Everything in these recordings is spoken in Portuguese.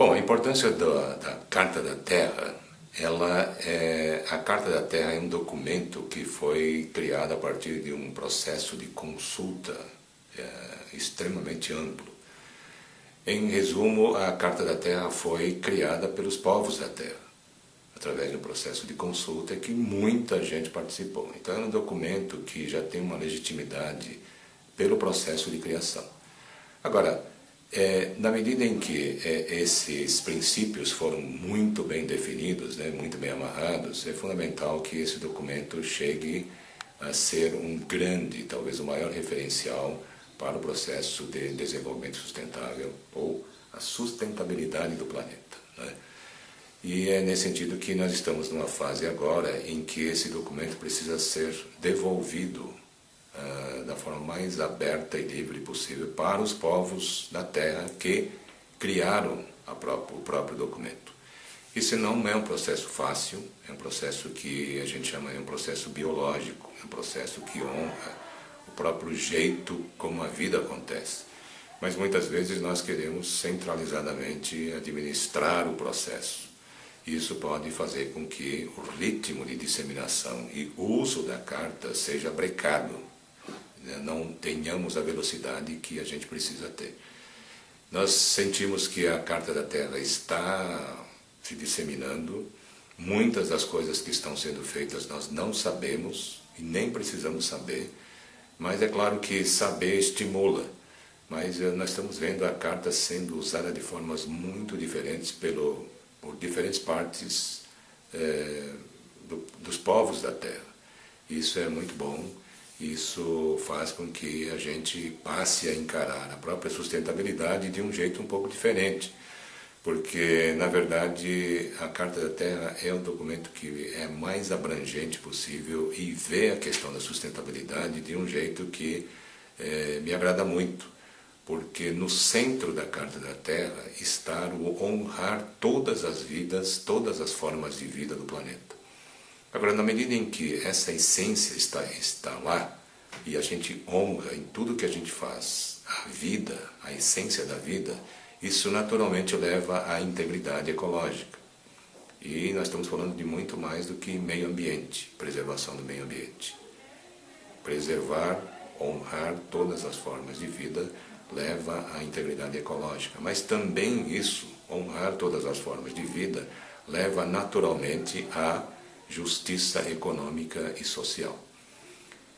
Bom, a importância da Carta da Terra, a Carta da Terra é um documento que foi criado a partir de um processo de consulta extremamente amplo. Em resumo, a Carta da Terra foi criada pelos povos da Terra, através de um processo de consulta que muita gente participou. Então é um documento que já tem uma legitimidade pelo processo de criação. Agora, na medida em que esses princípios foram muito bem definidos, muito bem amarrados, é fundamental que esse documento chegue a ser um grande, talvez o maior referencial para o processo de desenvolvimento sustentável ou a sustentabilidade do planeta. E é nesse sentido que nós estamos numa fase agora em que esse documento precisa ser devolvido da forma mais aberta e livre possível para os povos da Terra que criaram o próprio documento. Isso não é um processo fácil, é um processo que a gente chama de um processo biológico, é um processo que honra o próprio jeito como a vida acontece. Mas muitas vezes nós queremos centralizadamente administrar o processo. Isso pode fazer com que o ritmo de disseminação e uso da carta seja brecado, não tenhamos a velocidade que a gente precisa ter. Nós sentimos que a Carta da Terra está se disseminando, muitas das coisas que estão sendo feitas nós não sabemos e nem precisamos saber, mas é claro que saber estimula. Mas nós estamos vendo a carta sendo usada de formas muito diferentes por diferentes partes dos povos da Terra. Isso é muito bom, isso faz com que a gente passe a encarar a própria sustentabilidade de um jeito um pouco diferente, porque, na verdade, a Carta da Terra é o documento que é mais abrangente possível e vê a questão da sustentabilidade de um jeito que me agrada muito, porque no centro da Carta da Terra está o honrar todas as vidas, todas as formas de vida do planeta. Agora, na medida em que essa essência está lá, e a gente honra em tudo que a gente faz, a vida, a essência da vida, isso naturalmente leva à integridade ecológica. E nós estamos falando de muito mais do que meio ambiente, preservação do meio ambiente. Preservar, honrar todas as formas de vida leva à integridade ecológica. Mas também isso, honrar todas as formas de vida, leva naturalmente à justiça econômica e social.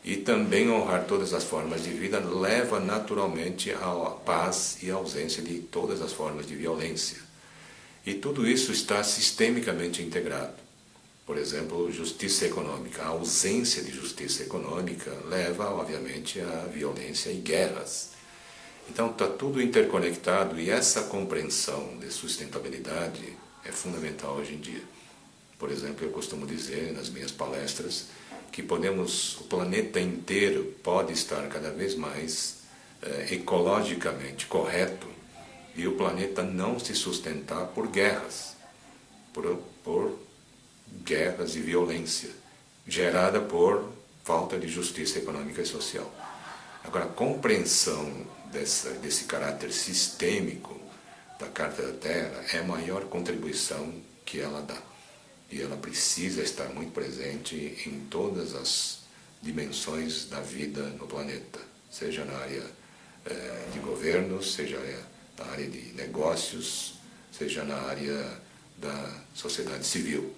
E também honrar todas as formas de vida leva naturalmente à paz e à ausência de todas as formas de violência. E tudo isso está sistemicamente integrado. Por exemplo, justiça econômica. A ausência de justiça econômica leva, obviamente, à violência e guerras. Então está tudo interconectado e essa compreensão de sustentabilidade é fundamental hoje em dia. Por exemplo, eu costumo dizer nas minhas palestras que o planeta inteiro pode estar cada vez mais ecologicamente correto e o planeta não se sustentar por guerras, por guerras e violência, gerada por falta de justiça econômica e social. Agora, a compreensão desse caráter sistêmico da Carta da Terra é a maior contribuição que ela dá. E ela precisa estar muito presente em todas as dimensões da vida no planeta, seja na área de governo, seja na área de negócios, seja na área da sociedade civil.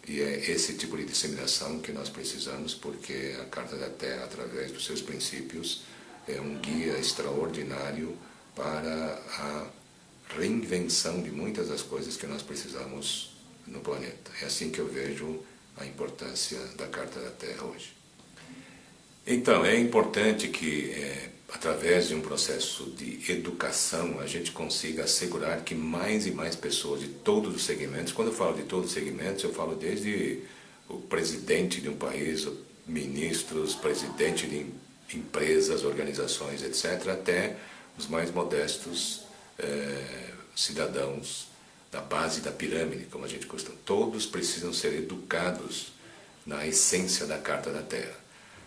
E é esse tipo de disseminação que nós precisamos, porque a Carta da Terra, através dos seus princípios, é um guia extraordinário para a reinvenção de muitas das coisas que nós precisamos no planeta. É assim que eu vejo a importância da Carta da Terra hoje. Então, é importante que, através de um processo de educação, a gente consiga assegurar que mais e mais pessoas de todos os segmentos, quando eu falo de todos os segmentos, eu falo desde o presidente de um país, ministros, presidente de empresas, organizações, etc., até os mais modestos cidadãos da base da pirâmide, como a gente costuma. Todos precisam ser educados na essência da Carta da Terra.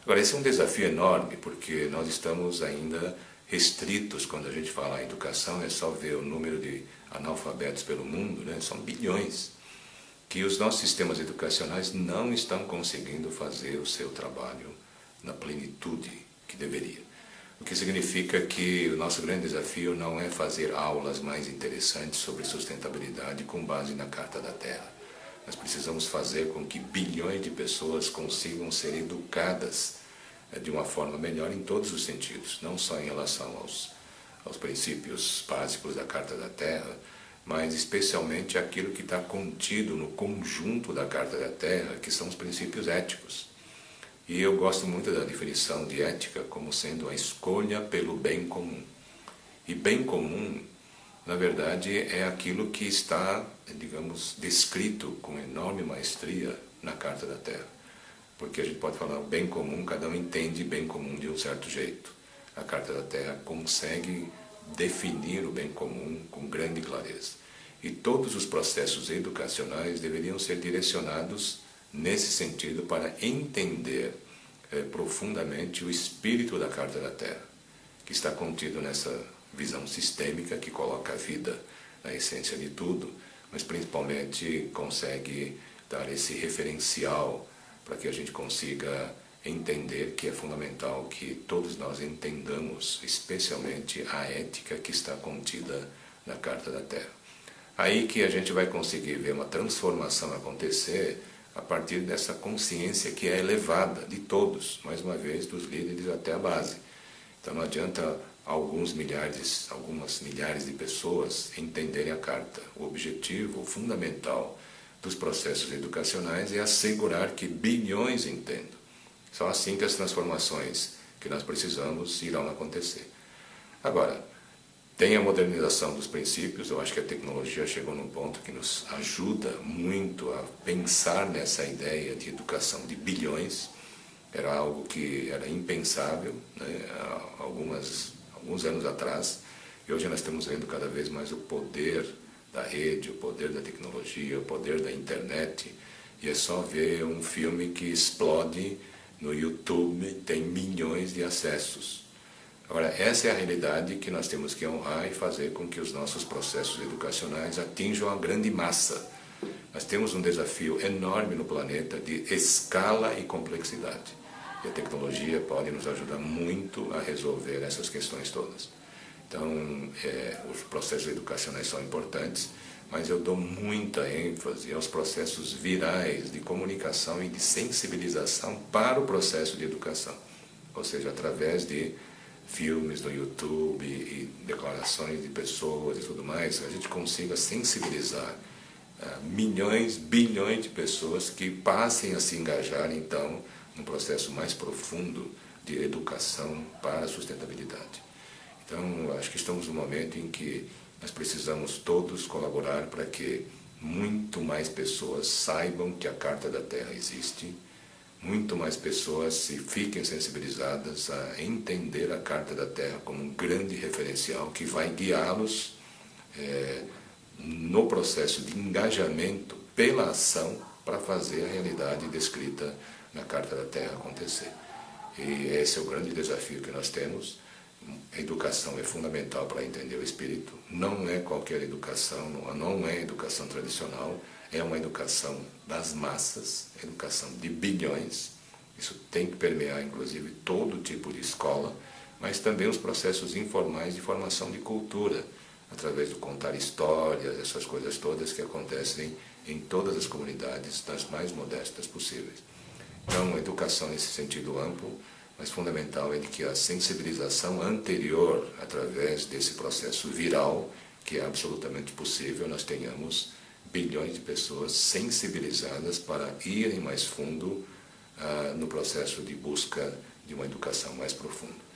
Agora, esse é um desafio enorme, porque nós estamos ainda restritos quando a gente fala em educação, é só ver o número de analfabetos pelo mundo, né? São bilhões, que os nossos sistemas educacionais não estão conseguindo fazer o seu trabalho na plenitude que deveria. O que significa que o nosso grande desafio não é fazer aulas mais interessantes sobre sustentabilidade com base na Carta da Terra. Nós precisamos fazer com que bilhões de pessoas consigam ser educadas de uma forma melhor em todos os sentidos, não só em relação aos princípios básicos da Carta da Terra, mas especialmente aquilo que está contido no conjunto da Carta da Terra, que são os princípios éticos. E eu gosto muito da definição de ética como sendo a escolha pelo bem comum. E bem comum, na verdade, é aquilo que está, digamos, descrito com enorme maestria na Carta da Terra. Porque a gente pode falar o bem comum, cada um entende bem comum de um certo jeito. A Carta da Terra consegue definir o bem comum com grande clareza. E todos os processos educacionais deveriam ser direcionados nesse sentido para entender profundamente o espírito da Carta da Terra, que está contido nessa visão sistêmica que coloca a vida na essência de tudo, mas principalmente consegue dar esse referencial para que a gente consiga entender que é fundamental que todos nós entendamos, especialmente a ética que está contida na Carta da Terra. Aí que a gente vai conseguir ver uma transformação acontecer a partir dessa consciência que é elevada de todos, mais uma vez, dos líderes até a base. Então não adianta algumas milhares de pessoas entenderem a Carta. O objetivo fundamental dos processos educacionais é assegurar que bilhões entendam. Só assim que as transformações que nós precisamos irão acontecer. Agora, tem a modernização dos princípios. Eu acho que a tecnologia chegou num ponto que nos ajuda muito a pensar nessa ideia de educação de bilhões. Era algo que era impensável, né, há alguns anos atrás, e hoje nós estamos vendo cada vez mais o poder da rede, o poder da tecnologia, o poder da internet, e é só ver um filme que explode no YouTube, tem milhões de acessos. Agora, essa é a realidade que nós temos que honrar e fazer com que os nossos processos educacionais atinjam a grande massa. Nós temos um desafio enorme no planeta de escala e complexidade. E a tecnologia pode nos ajudar muito a resolver essas questões todas. Então, os processos educacionais são importantes, mas eu dou muita ênfase aos processos virais de comunicação e de sensibilização para o processo de educação. Ou seja, através de filmes no YouTube e declarações de pessoas e tudo mais, a gente consiga sensibilizar milhões, bilhões de pessoas que passem a se engajar, então, num processo mais profundo de educação para a sustentabilidade. Então, acho que estamos num momento em que nós precisamos todos colaborar para que muito mais pessoas saibam que a Carta da Terra existe, muito mais pessoas se fiquem sensibilizadas a entender a Carta da Terra como um grande referencial que vai guiá-los no processo de engajamento pela ação para fazer a realidade descrita na Carta da Terra acontecer. E esse é o grande desafio que nós temos. A educação é fundamental para entender o espírito. Não é qualquer educação, não é educação tradicional, é uma educação das massas, educação de bilhões. Isso tem que permear, inclusive, todo tipo de escola, mas também os processos informais de formação de cultura, através do contar histórias, essas coisas todas que acontecem em todas as comunidades, das mais modestas possíveis. Então, a educação nesse sentido amplo, mas fundamental é de que a sensibilização anterior, através desse processo viral, que é absolutamente possível, nós tenhamos bilhões de pessoas sensibilizadas para irem mais fundo no processo de busca de uma educação mais profunda.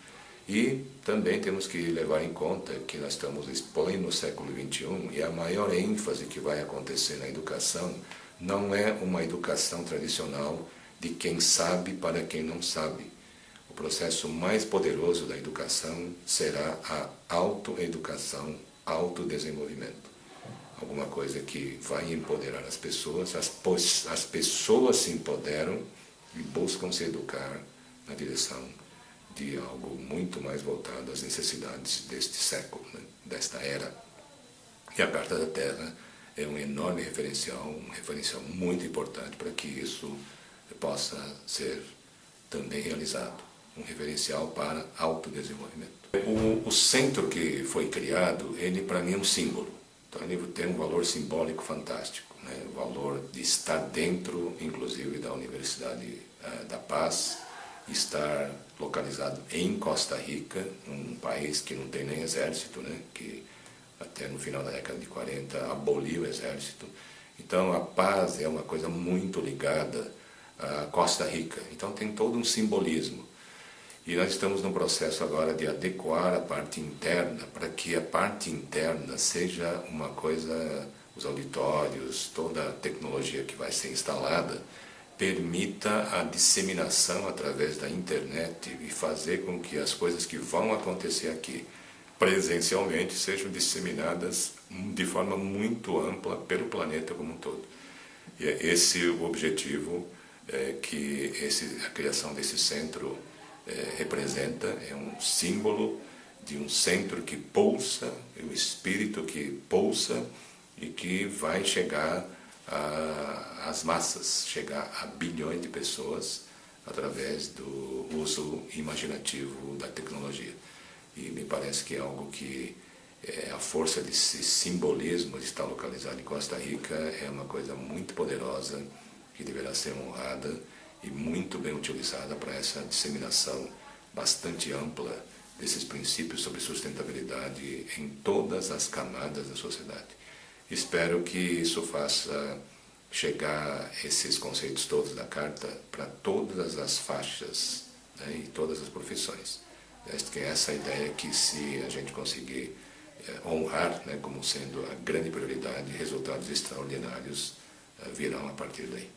E também temos que levar em conta que nós estamos em pleno século XXI e a maior ênfase que vai acontecer na educação não é uma educação tradicional de quem sabe para quem não sabe. O processo mais poderoso da educação será a autoeducação, autodesenvolvimento. Alguma coisa que vai empoderar as pessoas, as pessoas se empoderam e buscam se educar na direção de algo muito mais voltado às necessidades deste século, né, desta era. E a Carta da Terra é um enorme referencial, um referencial muito importante para que isso possa ser também realizado, um referencial para autodesenvolvimento. O centro que foi criado, ele para mim é um símbolo, então ele tem um valor simbólico fantástico, né? O valor de estar dentro, inclusive, da Universidade da Paz, estar localizado em Costa Rica, um país que não tem nem exército, né? Que até no final da década de 40 aboliu o exército. Então a paz é uma coisa muito ligada a Costa Rica, então tem todo um simbolismo. E nós estamos num processo agora de adequar a parte interna para que a parte interna seja uma coisa, os auditórios, toda a tecnologia que vai ser instalada, permita a disseminação através da internet e fazer com que as coisas que vão acontecer aqui presencialmente sejam disseminadas de forma muito ampla pelo planeta como um todo. E é esse o objetivo que a criação desse centro representa, é um símbolo de um centro que pulsa, o espírito que pulsa e que vai chegar às massas, chegar a bilhões de pessoas através do uso imaginativo da tecnologia. E me parece que é algo que a força desse simbolismo de estar localizado em Costa Rica é uma coisa muito poderosa que deverá ser honrada e muito bem utilizada para essa disseminação bastante ampla desses princípios sobre sustentabilidade em todas as camadas da sociedade. Espero que isso faça chegar esses conceitos todos da Carta para todas as faixas, né, e todas as profissões. Que é essa ideia que, se a gente conseguir honrar, né, como sendo a grande prioridade, resultados extraordinários virão a partir daí.